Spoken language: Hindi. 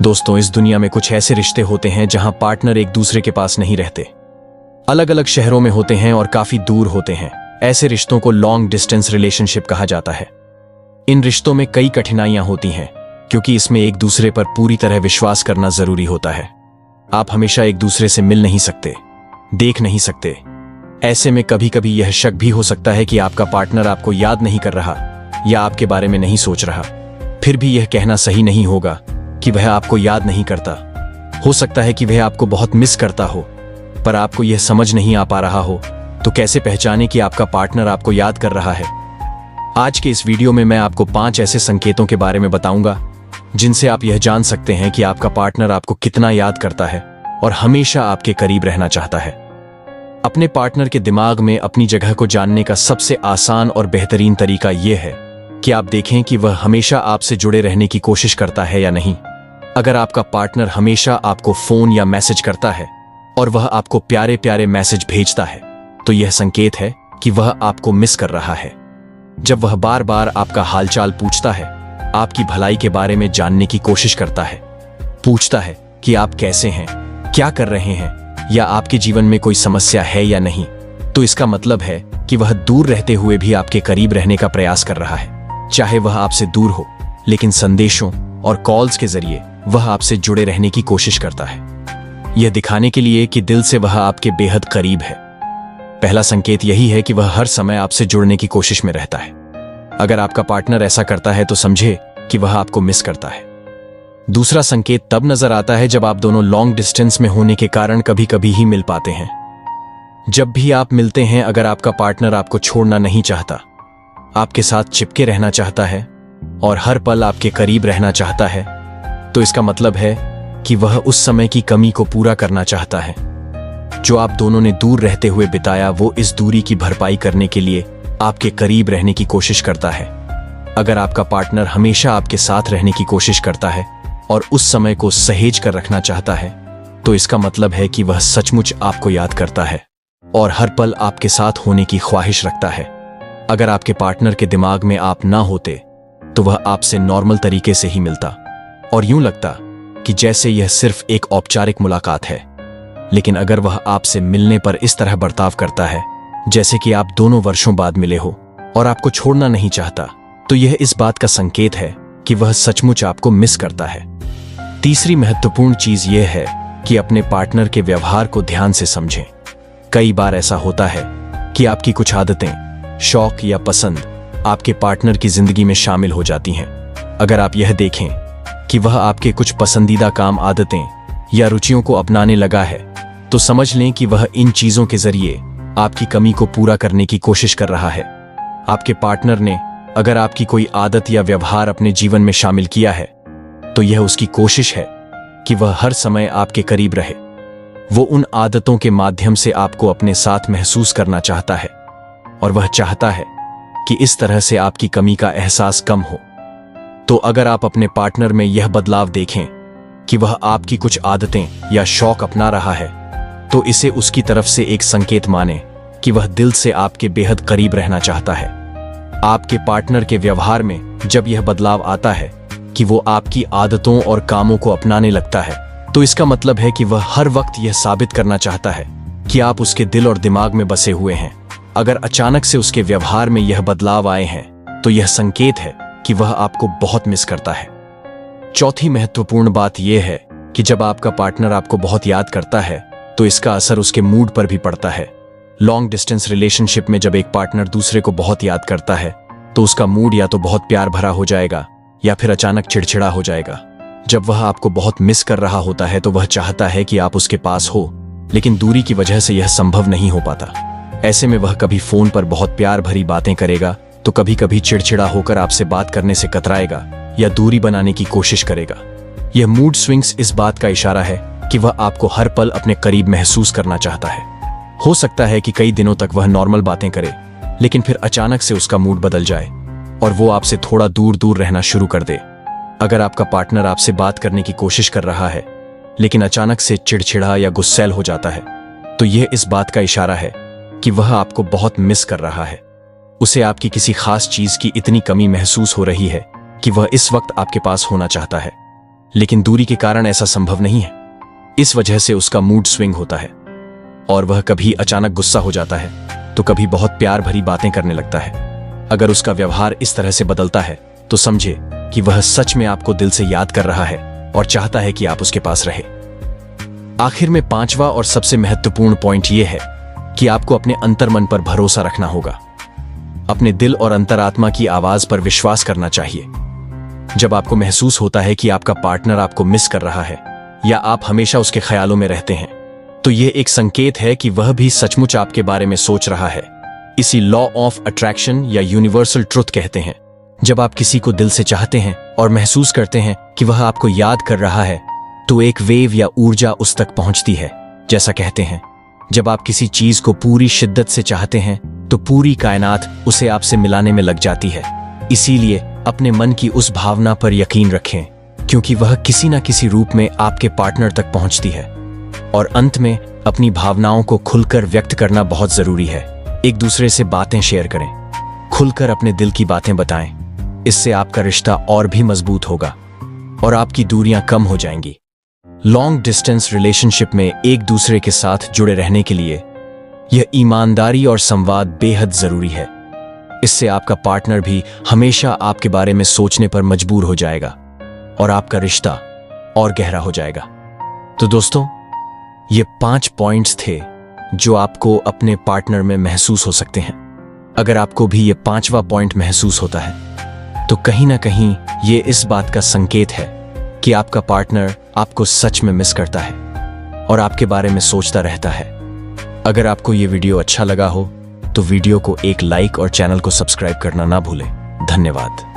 दोस्तों, इस दुनिया में कुछ ऐसे रिश्ते होते हैं जहां पार्टनर एक दूसरे के पास नहीं रहते, अलग अलग शहरों में होते हैं और काफी दूर होते हैं। ऐसे रिश्तों को लॉन्ग डिस्टेंस रिलेशनशिप कहा जाता है। इन रिश्तों में कई कठिनाइयां होती हैं क्योंकि इसमें एक दूसरे पर पूरी तरह विश्वास करना जरूरी होता है। आप हमेशा एक दूसरे से मिल नहीं सकते, देख नहीं सकते। ऐसे में कभी कभी यह शक भी हो सकता है कि आपका पार्टनर आपको याद नहीं कर रहा या आपके बारे में नहीं सोच रहा। फिर भी यह कहना सही नहीं होगा कि वह आपको याद नहीं करता। हो सकता है कि वह आपको बहुत मिस करता हो, पर आपको यह समझ नहीं आ पा रहा हो। तो कैसे पहचाने कि आपका पार्टनर आपको याद कर रहा है? आज के इस वीडियो में मैं आपको 5 ऐसे संकेतों के बारे में बताऊंगा जिनसे आप यह जान सकते हैं कि आपका पार्टनर आपको कितना याद करता है और हमेशा आपके करीब रहना चाहता है। अपने पार्टनर के दिमाग में अपनी जगह को जानने का सबसे आसान और बेहतरीन तरीका यह है कि आप देखें कि वह हमेशा आपसे जुड़े रहने की कोशिश करता है या नहीं। अगर आपका पार्टनर हमेशा आपको फोन या मैसेज करता है और वह आपको प्यारे प्यारे मैसेज भेजता है, तो यह संकेत है कि वह आपको मिस कर रहा है। जब वह बार बार आपका हालचाल पूछता है, आपकी भलाई के बारे में जानने की कोशिश करता है, पूछता है कि आप कैसे हैं, क्या कर रहे हैं, या आपके जीवन में कोई समस्या है या नहीं, तो इसका मतलब है कि वह दूर रहते हुए भी आपके करीब रहने का प्रयास कर रहा है। चाहे वह आपसे दूर हो, लेकिन संदेशों और कॉल्स के जरिए वह आपसे जुड़े रहने की कोशिश करता है, यह दिखाने के लिए कि दिल से वह आपके बेहद करीब है। पहला संकेत यही है कि वह हर समय आपसे जुड़ने की कोशिश में रहता है। अगर आपका पार्टनर ऐसा करता है तो समझे कि वह आपको मिस करता है। दूसरा संकेत तब नजर आता है जब आप दोनों लॉन्ग डिस्टेंस में होने के कारण कभी कभी ही मिल पाते हैं। जब भी आप मिलते हैं, अगर आपका पार्टनर आपको छोड़ना नहीं चाहता, आपके साथ चिपके रहना चाहता है और हर पल आपके करीब रहना चाहता है, तो इसका मतलब है कि वह उस समय की कमी को पूरा करना चाहता है जो आप दोनों ने दूर रहते हुए बिताया। वो इस दूरी की भरपाई करने के लिए आपके करीब रहने की कोशिश करता है। अगर आपका पार्टनर हमेशा आपके साथ रहने की कोशिश करता है और उस समय को सहेज कर रखना चाहता है, तो इसका मतलब है कि वह सचमुच आपको याद करता है और हर पल आपके साथ होने की ख्वाहिश रखता है। अगर आपके पार्टनर के दिमाग में आप ना होते, तो वह आपसे नॉर्मल तरीके से ही मिलता और यूं लगता कि जैसे यह सिर्फ एक औपचारिक मुलाकात है। लेकिन अगर वह आपसे मिलने पर इस तरह बर्ताव करता है जैसे कि आप दोनों वर्षों बाद मिले हो और आपको छोड़ना नहीं चाहता, तो यह इस बात का संकेत है कि वह सचमुच आपको मिस करता है। तीसरी महत्वपूर्ण चीज यह है कि अपने पार्टनर के व्यवहार को ध्यान से समझें। कई बार ऐसा होता है कि आपकी कुछ आदतें, शौक या पसंद आपके पार्टनर की जिंदगी में शामिल हो जाती हैं। अगर आप यह देखें कि वह आपके कुछ पसंदीदा काम, आदतें या रुचियों को अपनाने लगा है, तो समझ लें कि वह इन चीजों के जरिए आपकी कमी को पूरा करने की कोशिश कर रहा है। आपके पार्टनर ने अगर आपकी कोई आदत या व्यवहार अपने जीवन में शामिल किया है, तो यह उसकी कोशिश है कि वह हर समय आपके करीब रहे। वो उन आदतों के माध्यम से आपको अपने साथ महसूस करना चाहता है और वह चाहता है कि इस तरह से आपकी कमी का एहसास कम हो। तो अगर आप अपने पार्टनर में यह बदलाव देखें कि वह आपकी कुछ आदतें या शौक अपना रहा है, तो इसे उसकी तरफ से एक संकेत माने कि वह दिल से आपके बेहद करीब रहना चाहता है। आपके पार्टनर के व्यवहार में जब यह बदलाव आता है कि वो आपकी आदतों और कामों को अपनाने लगता है, तो इसका मतलब है कि वह हर वक्त यह साबित करना चाहता है कि आप उसके दिल और दिमाग में बसे हुए हैं। अगर अचानक से उसके व्यवहार में यह बदलाव आए हैं, तो यह संकेत है कि वह आपको बहुत मिस करता है। चौथी महत्वपूर्ण बात यह है कि जब आपका पार्टनर आपको बहुत याद करता है, तो इसका असर उसके मूड पर भी पड़ता है। लॉन्ग डिस्टेंस रिलेशनशिप में जब एक पार्टनर दूसरे को बहुत याद करता है, तो उसका मूड या तो बहुत प्यार भरा हो जाएगा या फिर अचानक चिड़चिड़ा हो जाएगा। जब वह आपको बहुत मिस कर रहा होता है, तो वह चाहता है कि आप उसके पास हो, लेकिन दूरी की वजह से यह संभव नहीं हो पाता। ऐसे में वह कभी फोन पर बहुत प्यार भरी बातें करेगा, तो कभी कभी चिड़चिड़ा होकर आपसे बात करने से कतराएगा या दूरी बनाने की कोशिश करेगा। यह मूड स्विंग्स इस बात का इशारा है कि वह आपको हर पल अपने करीब महसूस करना चाहता है। हो सकता है कि कई दिनों तक वह नॉर्मल बातें करे, लेकिन फिर अचानक से उसका मूड बदल जाए और वो आपसे थोड़ा दूर दूर रहना शुरू कर दे। अगर आपका पार्टनर आपसे बात करने की कोशिश कर रहा है, लेकिन अचानक से चिड़चिड़ा या गुस्सैल हो जाता है, तो यह इस बात का इशारा है कि वह आपको बहुत मिस कर रहा है। उसे आपकी किसी खास चीज की इतनी कमी महसूस हो रही है कि वह इस वक्त आपके पास होना चाहता है। लेकिन दूरी के कारण ऐसा संभव नहीं है। इस वजह से उसका मूड स्विंग होता है और वह कभी अचानक गुस्सा हो जाता है तो कभी बहुत प्यार भरी बातें करने लगता है। अगर उसका व्यवहार इस तरह से बदलता है तो समझे कि वह सच में आपको दिल से याद कर रहा है और चाहता है कि आप उसके पास रहे। आखिर में पांचवा और सबसे महत्वपूर्ण पॉइंट यह है कि आपको अपने अंतर्मन पर भरोसा रखना होगा। अपने दिल और अंतरात्मा की आवाज पर विश्वास करना चाहिए। जब आपको महसूस होता है कि आपका पार्टनर आपको मिस कर रहा है या आप हमेशा उसके ख्यालों में रहते हैं, तो यह एक संकेत है कि वह भी सचमुच आपके बारे में सोच रहा है। इसी लॉ ऑफ अट्रैक्शन या यूनिवर्सल ट्रुथ कहते हैं। जब आप किसी को दिल से चाहते हैं और महसूस करते हैं कि वह आपको याद कर रहा है, तो एक वेव या ऊर्जा उस तक पहुंचती है। जैसा कहते हैं, जब आप किसी चीज को पूरी शिद्दत से चाहते हैं तो पूरी कायनात उसे आपसे मिलाने में लग जाती है। इसीलिए अपने मन की उस भावना पर यकीन रखें, क्योंकि वह किसी न किसी रूप में आपके पार्टनर तक पहुंचती है। और अंत में अपनी भावनाओं को खुलकर व्यक्त करना बहुत जरूरी है। एक दूसरे से बातें शेयर करें, खुलकर अपने दिल की बातें बताएं। इससे आपका रिश्ता और भी मजबूत होगा और आपकी दूरियां कम हो जाएंगी। लॉन्ग डिस्टेंस रिलेशनशिप में एक दूसरे के साथ जुड़े रहने के लिए यह ईमानदारी और संवाद बेहद जरूरी है। इससे आपका पार्टनर भी हमेशा आपके बारे में सोचने पर मजबूर हो जाएगा और आपका रिश्ता और गहरा हो जाएगा। तो दोस्तों, ये 5 पॉइंट्स थे जो आपको अपने पार्टनर में महसूस हो सकते हैं। अगर आपको भी ये 5वां पॉइंट महसूस होता है तो कहीं ना कहीं ये इस बात का संकेत है कि आपका पार्टनर आपको सच में मिस करता है और आपके बारे में सोचता रहता है। अगर आपको ये वीडियो अच्छा लगा हो तो वीडियो को एक लाइक और चैनल को सब्सक्राइब करना ना भूलें। धन्यवाद।